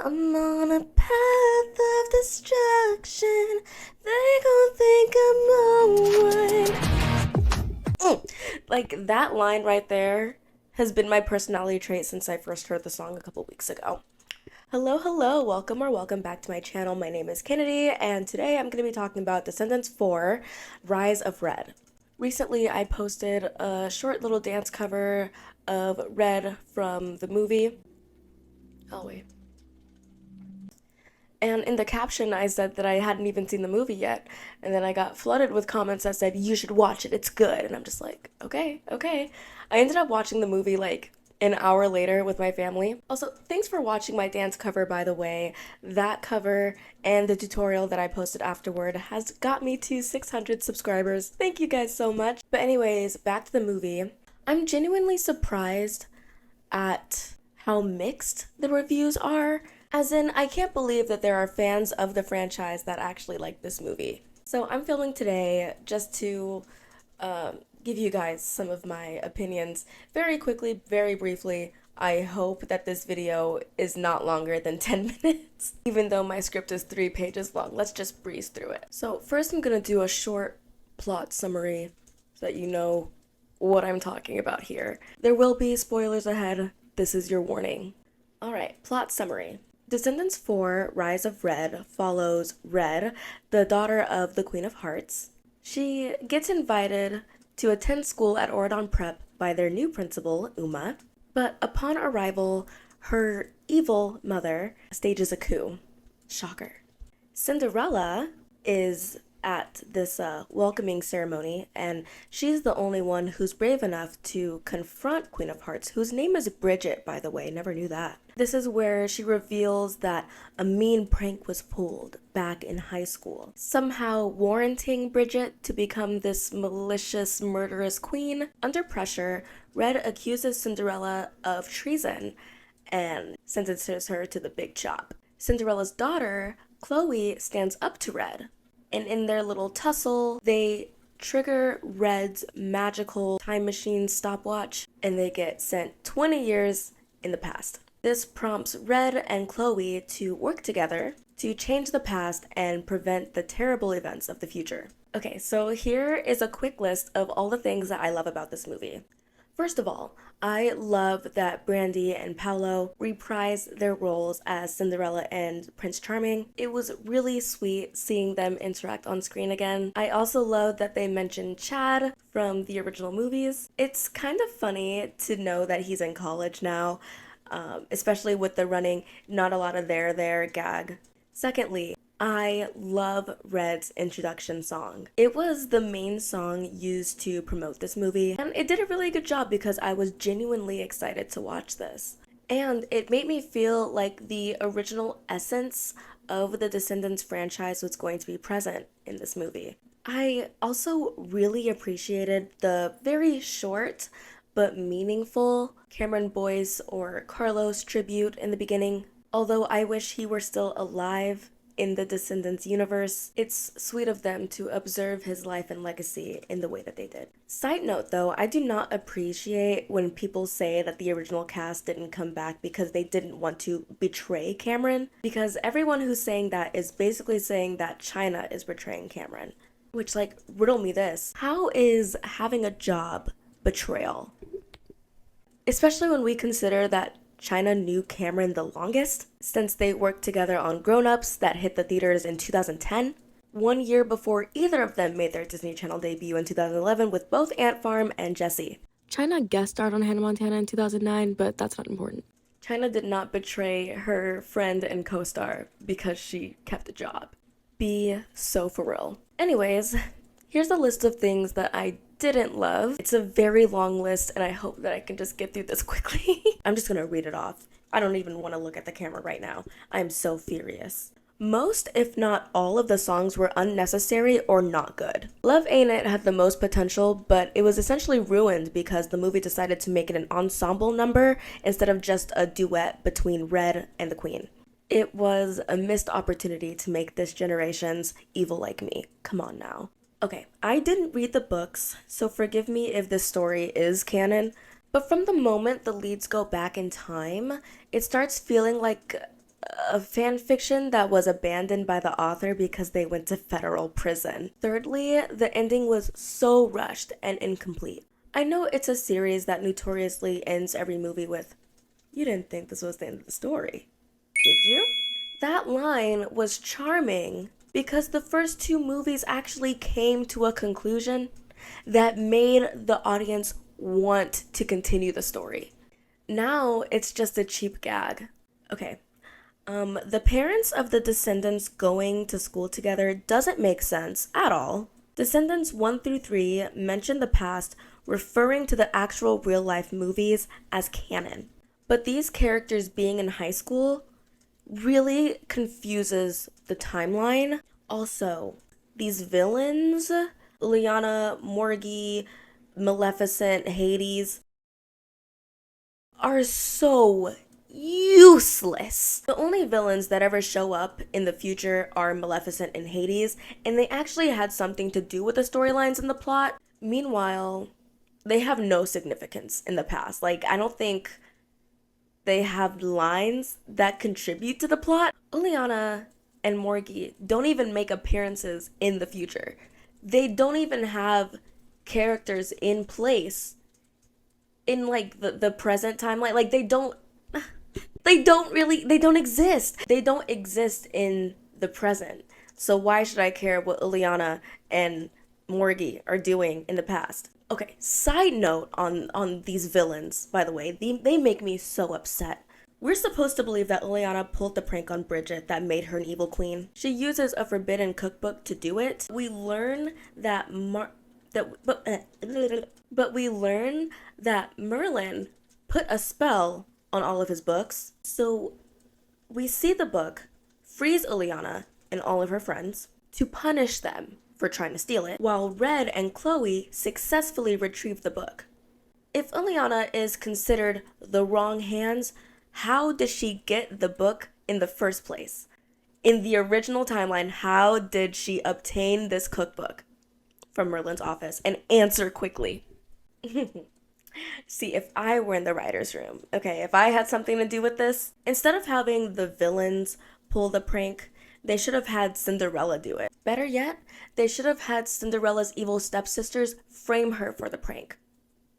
I'm on a path of destruction. They gon' think I'm alright. Like, that line right there has been my personality trait since I first heard the song a couple weeks ago. Hello, hello, welcome or welcome back to my channel. My name is Kennedy, and today I'm going to be talking about Descendants 4, Rise of Red. Recently, I posted a short little dance cover of Red from the movie. Oh, wait. And in the caption, I said that I hadn't even seen the movie yet. And then I got flooded with comments that said, you should watch it, it's good. And I'm just like, okay, okay. I ended up watching the movie like an hour later with my family. Also, thanks for watching my dance cover, by the way. That cover and the tutorial that I posted afterward has got me to 600 subscribers. Thank you guys so much. But anyways, back to the movie. I'm genuinely surprised at how mixed the reviews are. As in, I can't believe that there are fans of the franchise that actually like this movie. So I'm filming today just to give you guys some of my opinions very quickly, very briefly. I hope that this video is not longer than 10 minutes, even though my script is 3 pages long. Let's just breeze through it. So first I'm gonna do a short plot summary so that you know what I'm talking about here. There will be spoilers ahead. This is your warning. Alright, plot summary. Descendants 4, Rise of Red follows Red, the daughter of the Queen of Hearts. She gets invited to attend school at Oradon Prep by their new principal, Uma, but upon arrival, her evil mother stages a coup. Shocker. Cinderella is at this welcoming ceremony, and she's the only one who's brave enough to confront Queen of Hearts, whose name is Bridget, by the way, never knew that. This is where she reveals that a mean prank was pulled back in high school, somehow warranting Bridget to become this malicious, murderous queen. Under pressure, Red accuses Cinderella of treason and sentences her to the big chop. Cinderella's daughter, Chloe, stands up to Red, and in their little tussle, they trigger Red's magical time machine stopwatch, and they get sent 20 years in the past. This prompts Red and Chloe to work together to change the past and prevent the terrible events of the future. Okay, so here is a quick list of all the things that I love about this movie. First of all, I love that Brandy and Paolo reprise their roles as Cinderella and Prince Charming. It was really sweet seeing them interact on screen again. I also love that they mentioned Chad from the original movies. It's kind of funny to know that he's in college now, especially with the running not a lot of there gag. Secondly, I love Red's introduction song. It was the main song used to promote this movie, and it did a really good job because I was genuinely excited to watch this. And it made me feel like the original essence of the Descendants franchise was going to be present in this movie. I also really appreciated the very short but meaningful Cameron Boyce or Carlos tribute in the beginning. Although I wish he were still alive in the Descendants universe, it's sweet of them to observe his life and legacy in the way that they did. Side note though, I do not appreciate when people say that the original cast didn't come back because they didn't want to betray Cameron, because everyone who's saying that is basically saying that China is betraying Cameron. Which, like, riddle me this. How is having a job betrayal? Especially when we consider that China knew Cameron the longest, since they worked together on Grown Ups that hit the theaters in 2010, 1 year before either of them made their Disney Channel debut in 2011 with both Ant Farm and Jessie. China guest starred on Hannah Montana in 2009, but that's not important. China did not betray her friend and co-star because she kept a job. Be so for real. Anyways, here's a list of things that I didn't love. It's a very long list, and I hope that I can just get through this quickly. I'm just gonna read it off. I don't even want to look at the camera right now. I'm so furious. Most, if not all, of the songs were unnecessary or not good. Love Ain't It had the most potential, but it was essentially ruined because the movie decided to make it an ensemble number instead of just a duet between Red and the Queen. It was a missed opportunity to make this generation's Evil Like Me. Come on now. Okay, I didn't read the books, so forgive me if this story is canon, but from the moment the leads go back in time, it starts feeling like a fan fiction that was abandoned by the author because they went to federal prison. Thirdly, the ending was so rushed and incomplete. I know it's a series that notoriously ends every movie with, "You didn't think this was the end of the story, did you?" That line was charming because the first two movies actually came to a conclusion that made the audience want to continue the story. Now it's just a cheap gag. Okay, the parents of the descendants going to school together doesn't make sense at all. Descendants 1 through 3 mention the past, referring to the actual real life movies as canon. But these characters being in high school really confuses the timeline. Also, these villains, Lyanna, Morgie, Maleficent, Hades, are so useless. The only villains that ever show up in the future are Maleficent and Hades, and they actually had something to do with the storylines and the plot. Meanwhile, they have no significance in the past. Like, I don't think they have lines that contribute to the plot. Lyanna and Morgie don't even make appearances in the future. They don't even have characters in place in like the present timeline. Like they don't exist. They don't exist in the present. So why should I care what Lyanna and Morgie are doing in the past? Okay, side note on these villains, by the way, they make me so upset. We're supposed to believe that Lyanna pulled the prank on Bridget that made her an evil queen. She uses a forbidden cookbook to do it. We learn that but we learn that Merlin put a spell on all of his books. So we see the book freeze Lyanna and all of her friends to punish them for trying to steal it, while Red and Chloe successfully retrieve the book. If Lyanna is considered the wrong hands, how did she get the book in the first place? In the original timeline, how did she obtain this cookbook from Merlin's office? And answer quickly. See, if I were in the writer's room, okay, if I had something to do with this, instead of having the villains pull the prank, they should have had Cinderella do it. Better yet, they should have had Cinderella's evil stepsisters frame her for the prank.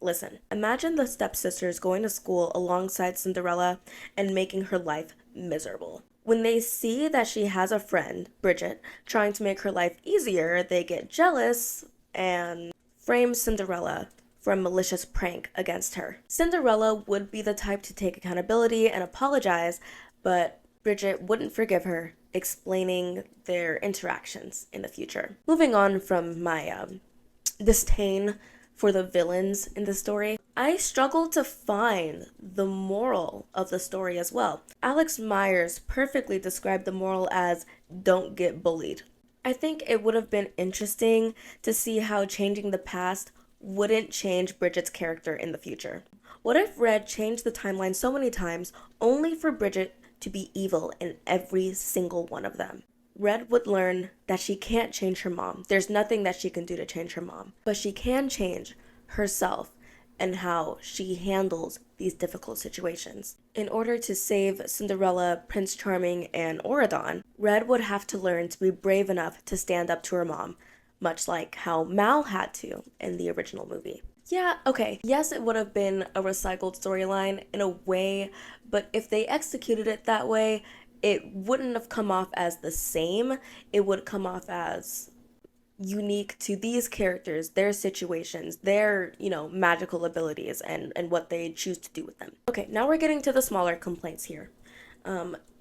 Listen, imagine the stepsisters going to school alongside Cinderella and making her life miserable. When they see that she has a friend, Bridget, trying to make her life easier, they get jealous and frame Cinderella for a malicious prank against her. Cinderella would be the type to take accountability and apologize, but Bridget wouldn't forgive her, explaining their interactions in the future. Moving on from my disdain for the villains in the story, I struggle to find the moral of the story as well. Alex Myers perfectly described the moral as don't get bullied. I think it would have been interesting to see how changing the past wouldn't change Bridget's character in the future. What if Red changed the timeline so many times only for Bridget to be evil in every single one of them? Red would learn that she can't change her mom. There's nothing that she can do to change her mom. But she can change herself and how she handles these difficult situations. In order to save Cinderella, Prince Charming, and Auradon, Red would have to learn to be brave enough to stand up to her mom, much like how Mal had to in the original movie. Yeah, okay, yes, it would have been a recycled storyline in a way, but if they executed it that way, it wouldn't have come off as the same. It would come off as unique to these characters, their situations, their, magical abilities and what they choose to do with them. Okay, now we're getting to the smaller complaints here.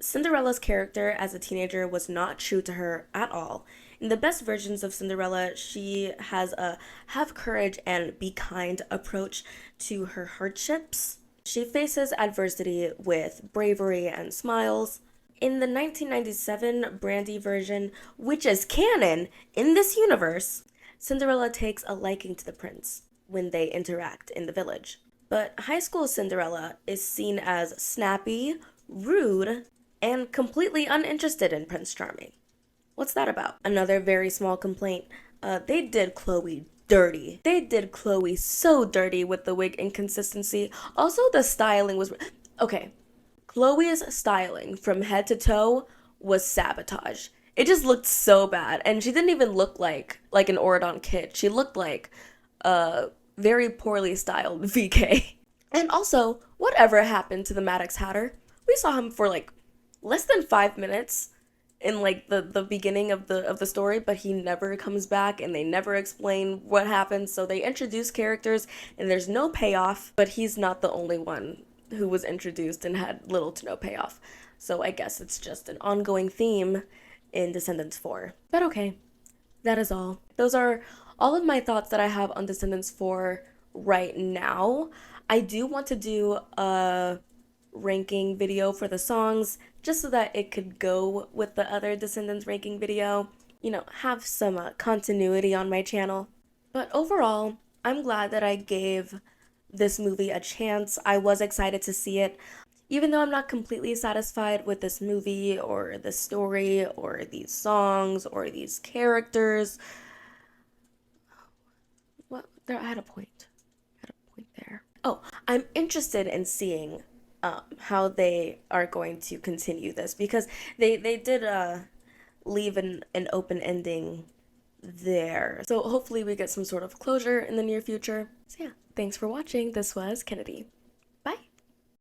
Cinderella's character as a teenager was not true to her at all. In the best versions of Cinderella, she has a have courage and be kind approach to her hardships. She faces adversity with bravery and smiles. In the 1997 Brandy version, which is canon in this universe, Cinderella takes a liking to the prince when they interact in the village. But high school Cinderella is seen as snappy, rude, and completely uninterested in Prince Charming. What's that about? Another very small complaint. They did Chloe dirty. They did Chloe so dirty with the wig inconsistency. Also, the styling was... Okay, Chloe's styling from head to toe was sabotage. It just looked so bad, and she didn't even look like an Oradon kid. She looked like a very poorly styled VK. And also, whatever happened to the Maddox Hatter? We saw him for like less than 5 minutes in like the beginning of the story, but he never comes back and they never explain what happened. So they introduce characters and there's no payoff, but he's not the only one who was introduced and had little to no payoff. So I guess it's just an ongoing theme in Descendants 4. But okay, that is all. Those are all of my thoughts that I have on Descendants 4 right now. I do want to do a ranking video for the songs just so that it could go with the other Descendants ranking video, you know, have some continuity on my channel. But overall, I'm glad that I gave this movie a chance. I was excited to see it. Even though I'm not completely satisfied with this movie or the story or these songs or these characters. What? There, I had a point. I had a point there. Oh, I'm interested in seeing how they are going to continue this because they did leave an open ending there. So hopefully we get some sort of closure in the near future. So yeah, thanks for watching. This was Kennedy.